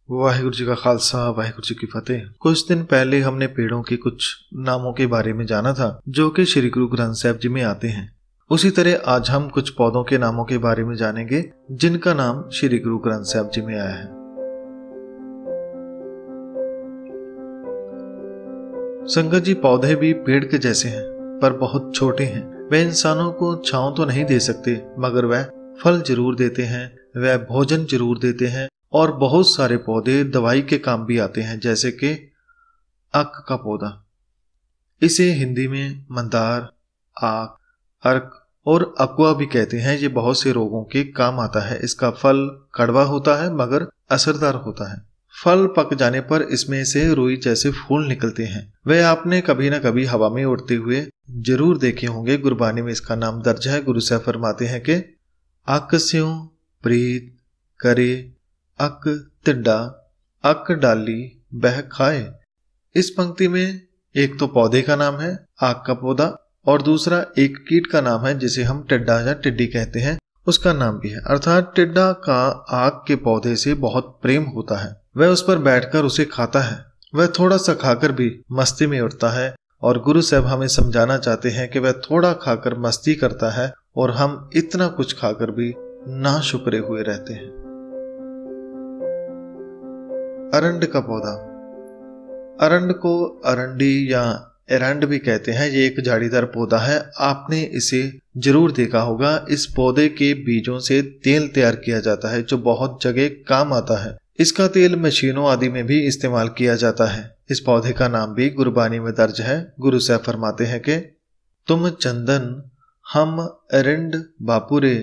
वाहिगुरु जी का खालसा वाहिगुरु जी की फतेह। कुछ दिन पहले हमने पेड़ों के कुछ नामों के बारे में जाना था जो कि श्री गुरु ग्रंथ साहिब जी में आते हैं। उसी तरह आज हम कुछ पौधों के नामों के बारे में जानेंगे जिनका नाम श्री गुरु ग्रंथ साहिब जी में आया है। संगत जी, पौधे भी पेड़ के जैसे हैं पर बहुत छोटे हैं। वे इंसानों को छांव तो नहीं दे सकते मगर वह फल जरूर देते हैं, वह भोजन जरूर देते हैं और बहुत सारे पौधे दवाई के काम भी आते हैं, जैसे कि अक का पौधा। इसे हिंदी में मंदार, आक, अर्क और अकवा भी कहते हैं। ये बहुत से रोगों के काम आता है। इसका फल कड़वा होता है मगर असरदार होता है। फल पक जाने पर इसमें से रुई जैसे फूल निकलते हैं। वे आपने कभी न कभी हवा में उड़ते हुए जरूर देखे होंगे। गुरबानी में इसका नाम दर्ज है। गुरु साहब फरमाते हैं कि अक स्यों प्रीत करे अक तिड्डा अक डाली बह खाए। इस पंक्ति में एक तो पौधे का नाम है आक का पौधा और दूसरा एक कीट का नाम है जिसे हम टिड्डा या टिड्डी कहते हैं, उसका नाम भी है। अर्थात टिड्डा का आक के पौधे से बहुत प्रेम होता है। वह उस पर बैठकर उसे खाता है। वह थोड़ा सा खाकर भी मस्ती में उठता है और गुरु साहब हमें समझाना चाहते हैं कि वह थोड़ा खाकर मस्ती करता है और हम इतना कुछ खाकर भी ना शुक्रे हुए रहते हैं। अरंड का पौधा। अरंड को अरंडी या एरंड भी कहते हैं। ये एक झाड़ीदार पौधा है। आपने इसे जरूर देखा होगा। इस पौधे के बीजों से तेल तैयार किया जाता है जो बहुत जगह काम आता है। इसका तेल मशीनों आदि में भी इस्तेमाल किया जाता है। इस पौधे का नाम भी गुरबानी में दर्ज है। गुरु साहब फरमाते हैं कि तुम चंदन हम अरंड बापुरे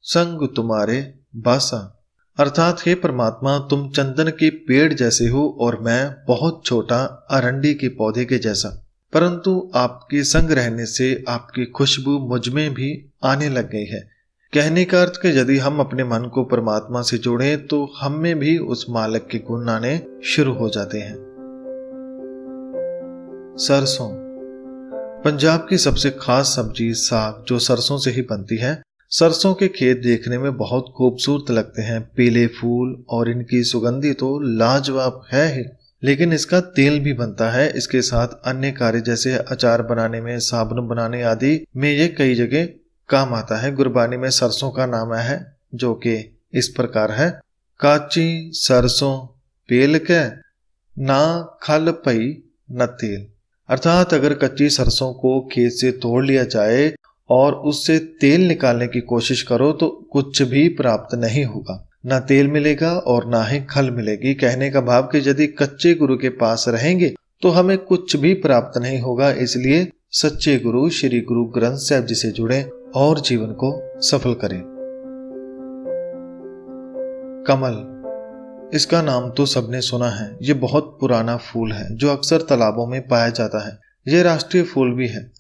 संग तुम्हारे बासा। अर्थात हे परमात्मा, तुम चंदन के पेड़ जैसे हो और मैं बहुत छोटा अरंडी के पौधे के जैसा, परंतु आपके संग रहने से आपकी खुशबू मुझ में भी आने लग गई है। कहने का अर्थ कि यदि हम अपने मन को परमात्मा से जोड़ें तो हम में भी उस मालिक के गुण आने शुरू हो जाते हैं। सरसों। पंजाब की सबसे खास सब्जी साग जो सरसों से ही बनती है। सरसों के खेत देखने में बहुत खूबसूरत लगते हैं। पीले फूल और इनकी सुगंधी तो लाजवाब है ही, लेकिन इसका तेल भी बनता है। इसके साथ अन्य कार्य जैसे अचार बनाने में, साबुन बनाने आदि में ये कई जगह काम आता है। गुरबानी में सरसों का नाम है जो कि इस प्रकार है। काची सरसों पेल के ना खल पई न तेल। अर्थात अगर कच्ची सरसों को खेत से तोड़ लिया जाए और उससे तेल निकालने की कोशिश करो तो कुछ भी प्राप्त नहीं होगा। ना तेल मिलेगा और ना ही खल मिलेगी। कहने का भाव कि यदि कच्चे गुरु के पास रहेंगे तो हमें कुछ भी प्राप्त नहीं होगा। इसलिए सच्चे गुरु श्री गुरु ग्रंथ साहिब जी से जुड़े और जीवन को सफल करें। कमल। इसका नाम तो सबने सुना है। ये बहुत पुराना फूल है जो अक्सर तालाबों में पाया जाता है। ये राष्ट्रीय फूल भी है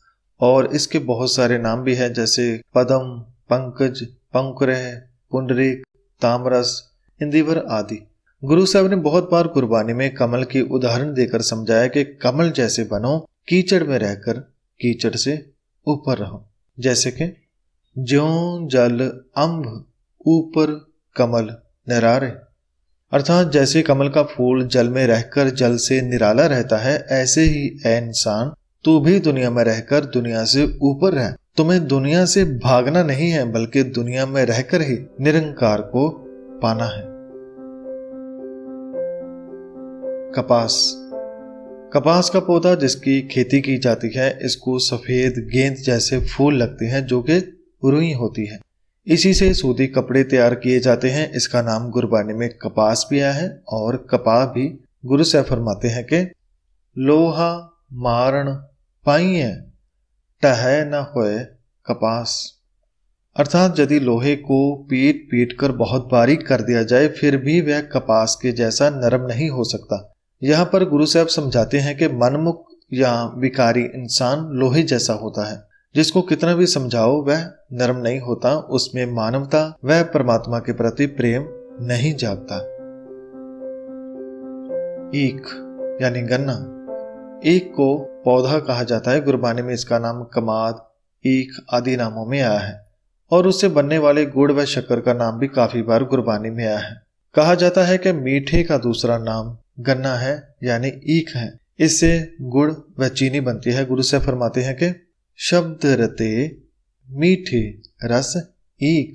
और इसके बहुत सारे नाम भी हैं जैसे पदम, पंकज, पंकुरह, पुंडरीक, तामरस, इंदिवर आदि। गुरु साहब ने बहुत बार कुर्बानी में कमल की उदाहरण देकर समझाया कि कमल जैसे बनो, कीचड़ में रहकर कीचड़ से ऊपर रहो। जैसे कि ज्यों जल अम्भ ऊपर कमल निरारे। अर्थात जैसे कमल का फूल जल में रहकर जल से निराला रहता है, ऐसे ही ऐ इंसान तू भी दुनिया में रहकर दुनिया से ऊपर रह। तुम्हें दुनिया से भागना नहीं है बल्कि दुनिया में रहकर ही निरंकार को पाना है। कपास। कपास का पौधा जिसकी खेती की जाती है, इसको सफेद गेंद जैसे फूल लगते हैं जो कि रुई होती है। इसी से सूती कपड़े तैयार किए जाते हैं। इसका नाम गुरबानी में कपास भी आया है और कपास भी। गुरु साहब फरमाते हैं कि लोहा मारण पाइए टह न होए कपास। अर्थात यदि लोहे को पीट पीट कर बहुत बारीक कर दिया जाए फिर भी वह कपास के जैसा नरम नहीं हो सकता। यहाँ पर गुरु साहब समझाते हैं कि मनमुख या विकारी इंसान लोहे जैसा होता है, जिसको कितना भी समझाओ वह नरम नहीं होता। उसमें मानवता वह परमात्मा के प्रति प्रेम नहीं जागता। ईख यानी गन्ना। ईख को पौधा कहा जाता है। गुरबानी में इसका नाम कमाद, ईख आदि नामों में आया है और उससे बनने वाले गुड़ व शक्कर का नाम भी काफी बार गुरबानी में आया है। कहा जाता है कि मीठे का दूसरा नाम गन्ना है, यानी ईख है। इससे गुड़ व चीनी बनती है। गुरु साहब फरमाते हैं कि शब्द रते मीठे रस ईख।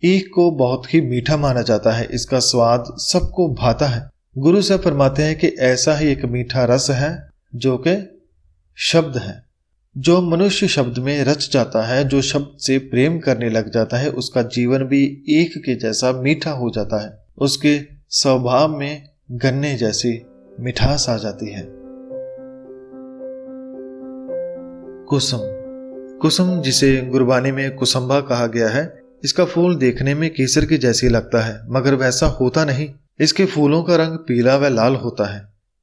ईख को बहुत ही मीठा माना जाता है, इसका स्वाद सबको भाता है। गुरु साहब फरमाते हैं कि ऐसा ही एक मीठा रस है जो कि शब्द है। जो मनुष्य शब्द में रच जाता है, जो शब्द से प्रेम करने लग जाता है, उसका जीवन भी ईख के जैसा मीठा हो जाता है। उसके स्वभाव में गन्ने जैसी मिठास आ जाती है। कुसुम। कुसुम, जिसे गुरबानी में कुसुम्भा कहा गया है, इसका फूल देखने में केसर के जैसी लगता है, मगर वैसा होता नहीं। इसके फूलों का रंग पीला व लाल होता है।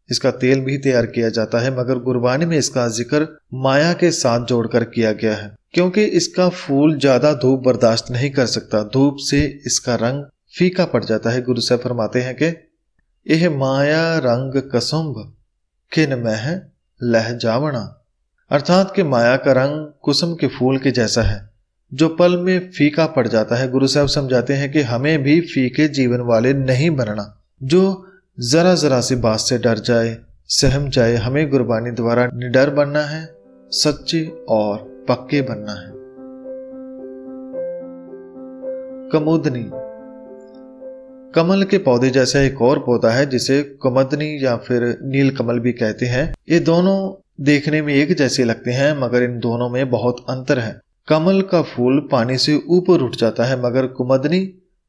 इसका तेल भी तैयार किया जाता है, मगर गुरबानी में इसका जिक्र माया के साथ जोड़कर किया गया है, क्योंकि इसका फूल ज्यादा धूप बर्दाश्त नहीं कर सकता। धूप से इसका रंग फीका पड़ जाता है। गुरु साहब फरमाते हैं कि यह माया रंग कसुम्भ किन मह लह जावना, अर्थात कि माया का रंग कुसुम के फूल के जैसा है जो पल में फीका पड़ जाता है। गुरु साहब समझाते हैं कि हमें भी फीके जीवन वाले नहीं बनना, जो जरा जरा सी बात से डर जाए, सहम जाए। हमें गुरबानी द्वारा निडर बनना है, सच्चे और पक्के बनना है। कुमुदनी। कमल के पौधे जैसा एक और पौधा है जिसे कुमुदनी या फिर नील कमल भी कहते हैं। ये दोनों देखने में एक जैसे लगते हैं, मगर इन दोनों में बहुत अंतर है। कमल का फूल पानी से ऊपर उठ जाता है, मगर कुमुदनी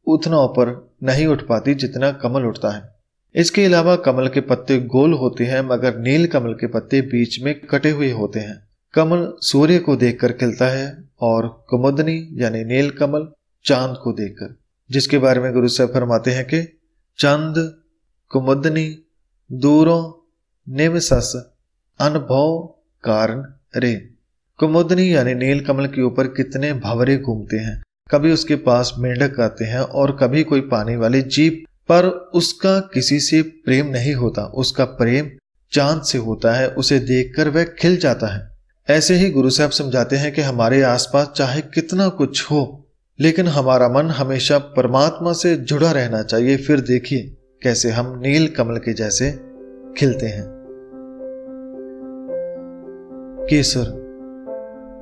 उतना ऊपर नहीं उठ पाती जितना कमल उठता है। इसके अलावा कमल के पत्ते गोल होते हैं, मगर नील कमल के पत्ते बीच में कटे हुए होते हैं। कमल सूर्य को देखकर खिलता है और कुमुदनी यानी नील कमल चांद को देखकर, जिसके बारे में गुरु साहब फरमाते हैं कि चंद कुमुदनी दूरों निवसस अनुभव कारण रे। कुमुदनी यानी नील कमल के ऊपर कितने भंवरे घूमते हैं। कभी उसके पास मेंढक आते हैं और कभी कोई पानी वाली जीव, पर उसका किसी से प्रेम नहीं होता। उसका प्रेम चांद से होता है, उसे देखकर वह खिल जाता है। ऐसे ही गुरु साहब समझाते हैं कि हमारे आसपास चाहे कितना कुछ हो, लेकिन हमारा मन हमेशा परमात्मा से जुड़ा रहना चाहिए। फिर देखिए कैसे हम नील कमल के जैसे खिलते हैं। केसर।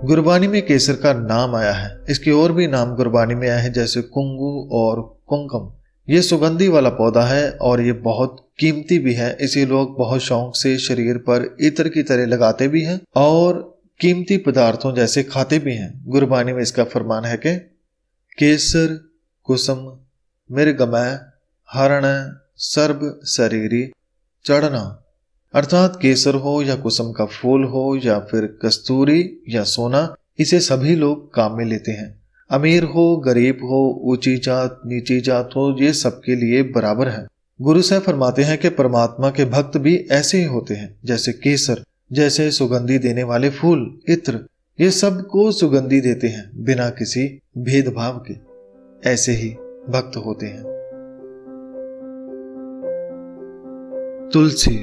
गुरबानी में केसर का नाम आया है। इसके और भी नाम गुरबानी में आए हैं, जैसे कुंगू और कुंकम। ये सुगंधी वाला पौधा है और ये बहुत कीमती भी है। इसे लोग बहुत शौक से शरीर पर इत्र की तरह लगाते भी हैं और कीमती पदार्थों जैसे खाते भी हैं। गुरबानी में इसका फरमान है कि केसर कुसुम मृगमय हरण सर्ब शरीरी चढ़ना, अर्थात केसर हो या कुसुम का फूल हो या फिर कस्तूरी या सोना, इसे सभी लोग काम में लेते हैं। अमीर हो गरीब हो, ऊंची जात नीची जात हो, ये सबके लिए बराबर है। गुरु साहब फरमाते हैं कि परमात्मा के भक्त भी ऐसे ही होते हैं जैसे केसर, जैसे सुगंधी देने वाले फूल इत्र, ये सबको सुगंधी देते हैं बिना किसी भेदभाव के। ऐसे ही भक्त होते हैं। तुलसी।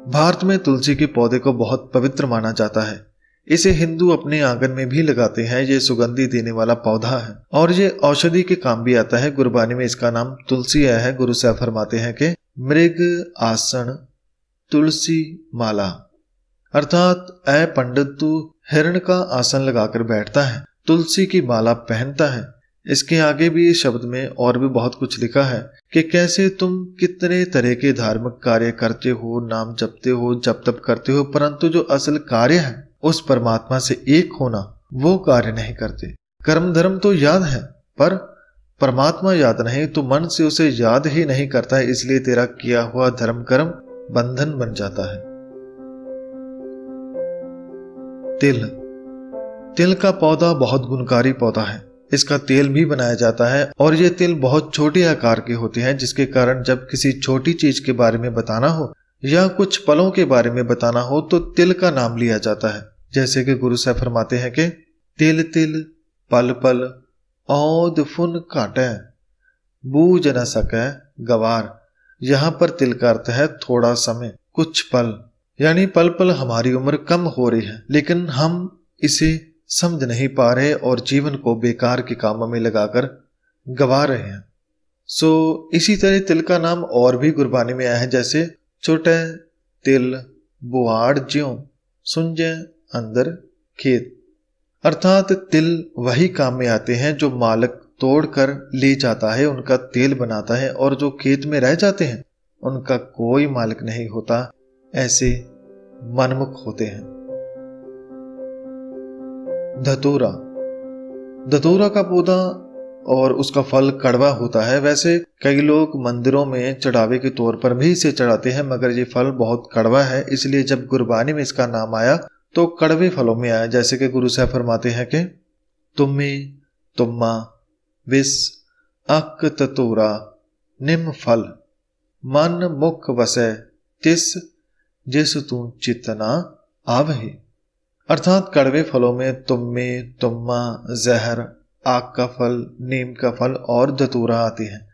भारत में तुलसी के पौधे को बहुत पवित्र माना जाता है। इसे हिंदू अपने आंगन में भी लगाते हैं। ये सुगंधी देने वाला पौधा है और ये औषधि के काम भी आता है। गुरबानी में इसका नाम तुलसी आया है। गुरु साहब फरमाते हैं कि मृग आसन तुलसी माला, अर्थात ऐ पंडित तू हिरण का आसन लगाकर बैठता है, तुलसी की माला पहनता है। इसके आगे भी इस शब्द में और भी बहुत कुछ लिखा है कि कैसे तुम कितने तरह के धार्मिक कार्य करते हो, नाम जपते हो, जप तप करते हो, परंतु जो असल कार्य है उस परमात्मा से एक होना, वो कार्य नहीं करते। कर्म धर्म तो याद है पर परमात्मा याद नहीं, तो मन से उसे याद ही नहीं करता है, इसलिए तेरा किया हुआ धर्म कर्म बंधन बन जाता है। तिल। तिल का पौधा बहुत गुणकारी पौधा है। इसका तेल भी बनाया जाता है और ये तिल बहुत छोटे आकार के होते हैं, जिसके कारण जब किसी छोटी चीज के बारे में बताना हो या कुछ पलों के बारे में बताना हो तो तिल का नाम लिया जाता है। जैसे कि गुरु साहब फरमाते हैं कि तिल तिल पल पल औद फुन काटे बूझ न सके गवार। यहाँ पर तिल का अर्थ है थोड़ा समय, कुछ पल, यानी पल पल हमारी उम्र कम हो रही है लेकिन हम इसे समझ नहीं पा रहे और जीवन को बेकार के कामों में लगाकर गवा रहे हैं। इसी तरह तिल का नाम और भी गुरबानी में आया है, जैसे छोटे तिल बुआड़ ज्यों सुंजे अंदर खेत। अर्थात तिल वही काम में आते हैं जो मालिक तोड़कर ले जाता है, उनका तेल बनाता है, और जो खेत में रह जाते हैं उनका कोई मालिक नहीं होता, ऐसे मनमुख होते हैं। धतूरा, धतूरा का पौधा और उसका फल कड़वा होता है। वैसे कई लोग मंदिरों में चढ़ावे के तौर पर भी इसे चढ़ाते हैं, मगर ये फल बहुत कड़वा है, इसलिए जब गुरबानी में इसका नाम आया तो कड़वे फलों में आया। जैसे कि गुरु साहब फरमाते हैं कि तुम्मी तुम्मा विस अक ततूरा निम फल मन मुख वसै तिस जिस तू चितना आवहे। अर्थात कड़वे फलों में तुम्मे, तुम्मा, जहर, आग का फल, नीम का फल और धतूरा आते हैं,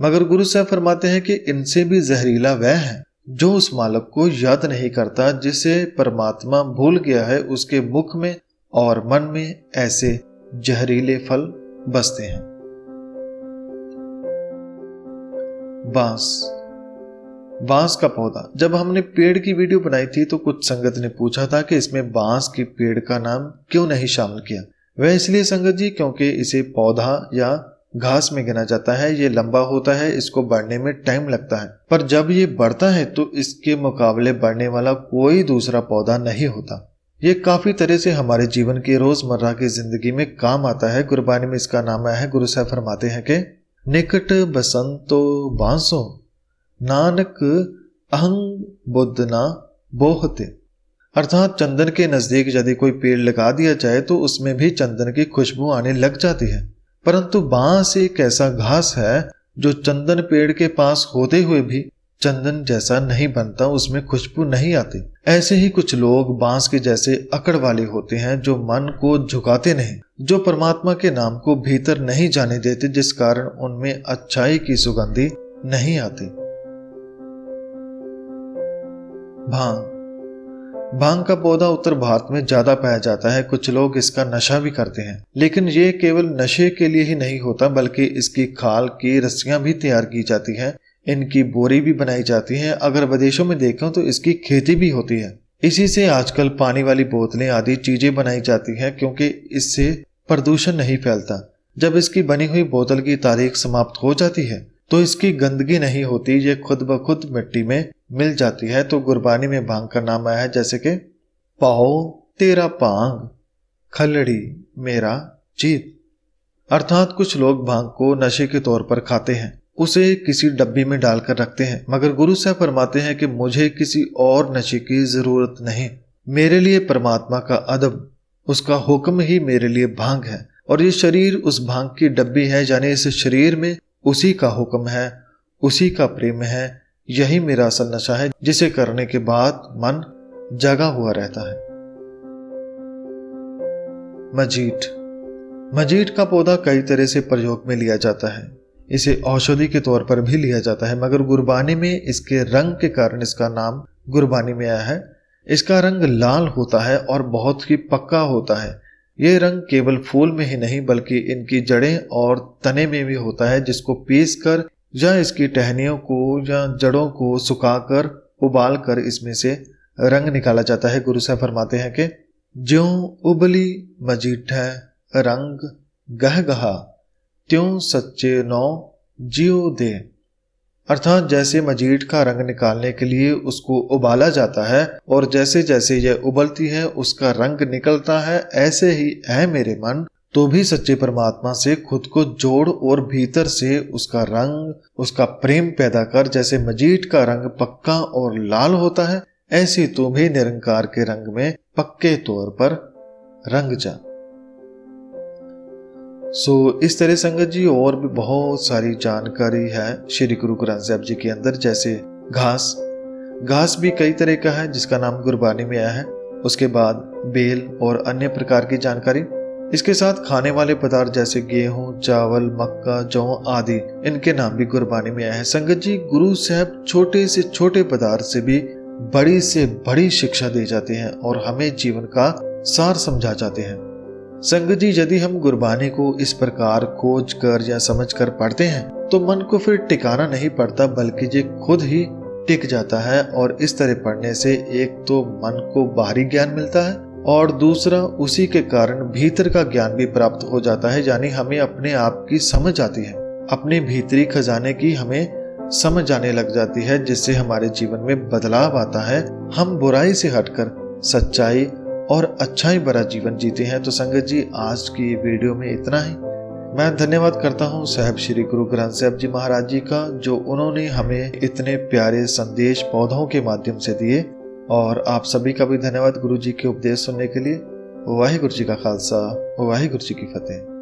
मगर गुरु साहब फरमाते हैं कि इनसे भी जहरीला वह है जो उस मालिक को याद नहीं करता, जिसे परमात्मा भूल गया है। उसके मुख में और मन में ऐसे जहरीले फल बसते हैं। बांस, बांस का पौधा। जब हमने पेड़ की वीडियो बनाई थी तो कुछ संगत ने पूछा था कि इसमें बांस के पेड़ का नाम क्यों नहीं शामिल किया। वह इसलिए संगत जी क्योंकि इसे पौधा या घास में गिना जाता है। ये लंबा होता है, इसको बढ़ने में टाइम लगता है, पर जब ये बढ़ता है तो इसके मुकाबले बढ़ने वाला कोई दूसरा पौधा नहीं होता। ये काफी तरह से हमारे जीवन की रोजमर्रा की जिंदगी में काम आता है। गुरबानी में इसका नाम आया है। गुरु साहब फरमाते हैं कि निकट बसंतो बांसो नानक अहंग बुद्धना बोहते। अर्थात चंदन के नजदीक यदि कोई पेड़ लगा दिया जाए तो उसमें भी चंदन की खुशबू आने लग जाती है, परंतु बांस एक ऐसा घास है जो चंदन पेड़ के पास होते हुए भी चंदन जैसा नहीं बनता, उसमें खुशबू नहीं आती। ऐसे ही कुछ लोग बांस के जैसे अकड़ वाले होते हैं जो मन को झुकाते नहीं, जो परमात्मा के नाम को भीतर नहीं जाने देते, जिस कारण उनमें अच्छाई की सुगंधी नहीं आती। भांग, भांग का पौधा उत्तर भारत में ज्यादा पाया जाता है। कुछ लोग इसका नशा भी करते हैं, लेकिन ये केवल नशे के लिए ही नहीं होता, बल्कि इसकी खाल की रस्सियां भी तैयार की जाती हैं, इनकी बोरी भी बनाई जाती है। अगर विदेशों में देखें तो इसकी खेती भी होती है। इसी से आजकल पानी वाली बोतलें आदि चीजें बनाई जाती हैं, क्योंकि इससे प्रदूषण नहीं फैलता। जब इसकी बनी हुई बोतल की तारीख समाप्त हो जाती है तो इसकी गंदगी नहीं होती, ये खुद ब खुद मिट्टी में मिल जाती है। तो गुरबानी में भांग का नाम आया है, जैसे कि पाओ तेरा भांग खलड़ी मेरा जीत। अर्थात कुछ लोग भांग को नशे के तौर पर खाते हैं, उसे किसी डब्बी में डालकर रखते हैं, मगर गुरु साहब फरमाते हैं कि मुझे किसी और नशे की जरूरत नहीं। मेरे लिए परमात्मा का अदब, उसका हुक्म ही मेरे लिए भांग है, और ये शरीर उस भांग की डब्बी है। यानी इस शरीर में उसी का हुक्म है, उसी का प्रेम है। यही मेरा असल नशा है, जिसे करने के बाद मन जगा हुआ रहता है। मजीठ, मजीठ का पौधा कई तरह से प्रयोग में लिया जाता है। इसे औषधि के तौर पर भी लिया जाता है, मगर गुरबानी में इसके रंग के कारण इसका नाम गुरबानी में आया है। इसका रंग लाल होता है और बहुत ही पक्का होता है। ये रंग केवल फूल में ही नहीं बल्कि इनकी जड़ें और तने में भी होता है, जिसको पीसकर या इसकी टहनियों को या जड़ों को सुखाकर उबाल कर इसमें से रंग निकाला जाता है। गुरु साहब फरमाते हैं कि ज्यों उबली मजीठ रंग गह गहा त्यों सच्चे नौ जियो दे। अर्थात जैसे मजीठ का रंग निकालने के लिए उसको उबाला जाता है और जैसे जैसे यह उबलती है उसका रंग निकलता है, ऐसे ही है मेरे मन, तो भी सच्चे परमात्मा से खुद को जोड़ और भीतर से उसका रंग, उसका प्रेम पैदा कर। जैसे मजीठ का रंग पक्का और लाल होता है, ऐसे तू भी निरंकार के रंग में पक्के तौर पर रंग जा। इस तरह संगत जी और भी बहुत सारी जानकारी है श्री गुरु ग्रंथ साहिब जी के अंदर। जैसे घास, घास भी कई तरह का है जिसका नाम गुरबानी में आया है। उसके बाद बेल और अन्य प्रकार की जानकारी। इसके साथ खाने वाले पदार्थ जैसे गेहूं, चावल, मक्का, जौ आदि, इनके नाम भी गुरबानी में आए हैं। संगत जी, गुरु साहब छोटे से छोटे पदार्थ से भी बड़ी से बड़ी शिक्षा दे जाते हैं और हमें जीवन का सार समझा जाते हैं। संगत जी, यदि हम गुरबानी को इस प्रकार खोज कर या समझ कर पढ़ते हैं तो मन को फिर टिकाना नहीं पड़ता, बल्कि ये खुद ही टिक जाता है। और इस तरह पढ़ने से एक तो मन को बाहरी ज्ञान मिलता है और दूसरा उसी के कारण भीतर का ज्ञान भी प्राप्त हो जाता है, यानी हमें अपने आप की समझ आती है, अपने भीतरी खजाने की हमें समझ आने लग जाती है, जिससे हमारे जीवन में बदलाव आता है। हम बुराई से हटकर सच्चाई और अच्छाई भरा जीवन जीते हैं। तो संगत जी, आज की वीडियो में इतना ही। मैं धन्यवाद करता हूँ साहब श्री गुरु ग्रंथ साहब जी महाराज जी का, जो उन्होंने हमें इतने प्यारे संदेश पौधों के माध्यम से दिए। और आप सभी का भी धन्यवाद गुरु जी के उपदेश सुनने के लिए। वाहिगुरु जी का खालसा, वाहिगुरु जी की फतेह।